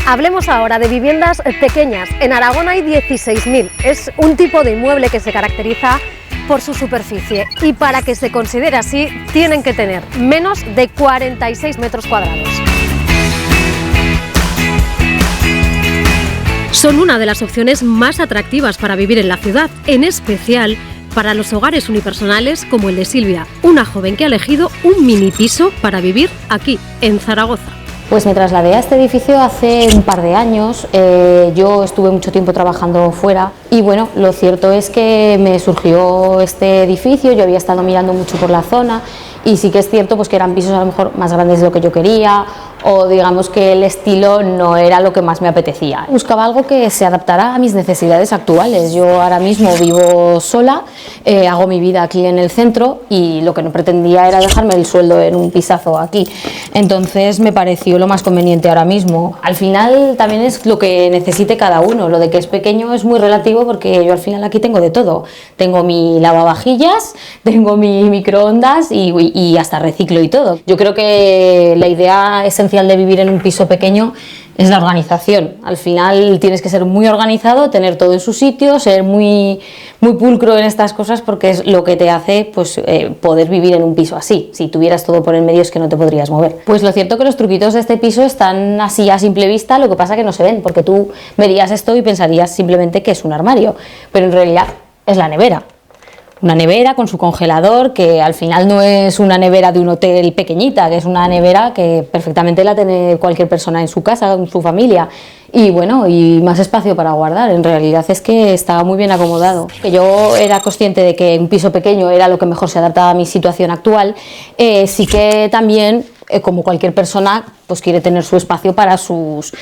Hablemos ahora de viviendas pequeñas. En Aragón hay 16.000. Es un tipo de inmueble que se caracteriza por su superficie y para que se considere así tienen que tener menos de 46 metros cuadrados. Son una de las opciones más atractivas para vivir en la ciudad, en especial para los hogares unipersonales como el de Silvia, una joven que ha elegido un mini piso para vivir aquí, en Zaragoza. Pues me trasladé a este edificio hace un par de años. Yo estuve mucho tiempo trabajando fuera y bueno, lo cierto es que me surgió este edificio. Yo había estado mirando mucho por la zona y sí que es cierto pues que eran pisos a lo mejor más grandes de lo que yo quería, o digamos que el estilo no era lo que más me apetecía. Buscaba algo que se adaptara a mis necesidades actuales. Yo ahora mismo vivo sola, hago mi vida aquí en el centro y lo que no pretendía era dejarme el sueldo en un pisazo aquí. Entonces me pareció lo más conveniente ahora mismo. Al final también es lo que necesite cada uno. Lo de que es pequeño es muy relativo porque yo al final aquí tengo de todo. Tengo mi lavavajillas, tengo mi microondas y hasta reciclo y todo. Yo creo que la idea esencial de vivir en un piso pequeño es la organización. Al final tienes que ser muy organizado, tener todo en su sitio, ser muy pulcro en estas cosas porque es lo que te hace pues, poder vivir en un piso así. Si tuvieras todo por el medio es que no te podrías mover. Pues lo cierto que los truquitos de este piso están así a simple vista, lo que pasa que no se ven porque tú verías esto y pensarías simplemente que es un armario, pero en realidad es la nevera. Una nevera con su congelador, que al final no es una nevera de un hotel pequeñita, que es una nevera que perfectamente la tiene cualquier persona en su casa, en su familia. Y bueno, y más espacio para guardar. En realidad es que estaba muy bien acomodado. Que yo era consciente de que un piso pequeño era lo que mejor se adaptaba a mi situación actual. Sí que también, como cualquier persona, pues quiere tener su espacio para sus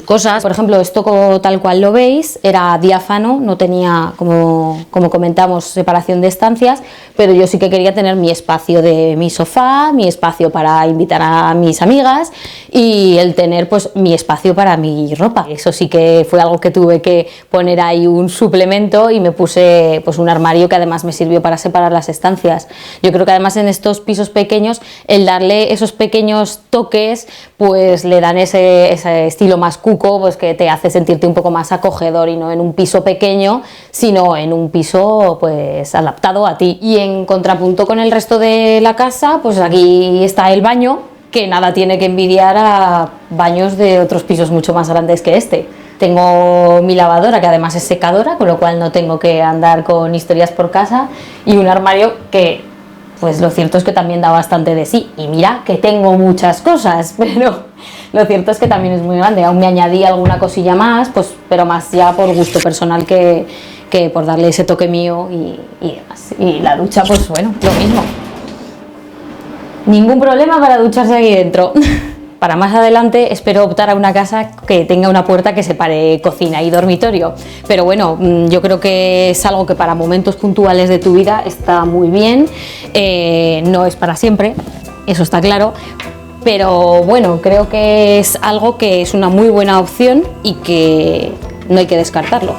cosas. Por ejemplo, esto tal cual lo veis, era diáfano, no tenía, como comentamos, separación de estancias, pero yo sí que quería tener mi espacio de mi sofá, mi espacio para invitar a mis amigas y el tener pues mi espacio para mi ropa. Eso sí que fue algo que tuve que poner ahí un suplemento y me puse pues un armario que además me sirvió para separar las estancias. Yo creo que además en estos pisos pequeños el darle esos pequeños toques pues le dan ese estilo más cuco, pues que te hace sentirte un poco más acogedor y no en un piso pequeño, sino en un piso pues adaptado a ti. Y en contrapunto con el resto de la casa, pues aquí está el baño, que nada tiene que envidiar a baños de otros pisos mucho más grandes que este. Tengo mi lavadora, que además es secadora, con lo cual no tengo que andar con historias por casa, y un armario que pues lo cierto es que también da bastante de sí. Y mira que tengo muchas cosas, pero lo cierto es que también es muy grande. Aún me añadí alguna cosilla más, pues, pero más ya por gusto personal que por darle ese toque mío y demás. Y la ducha, pues bueno, lo mismo. Ningún problema para ducharse aquí dentro. Para más adelante espero optar a una casa que tenga una puerta que separe cocina y dormitorio, pero bueno, yo creo que es algo que para momentos puntuales de tu vida está muy bien, no es para siempre, eso está claro, pero bueno, creo que es algo que es una muy buena opción y que no hay que descartarlo.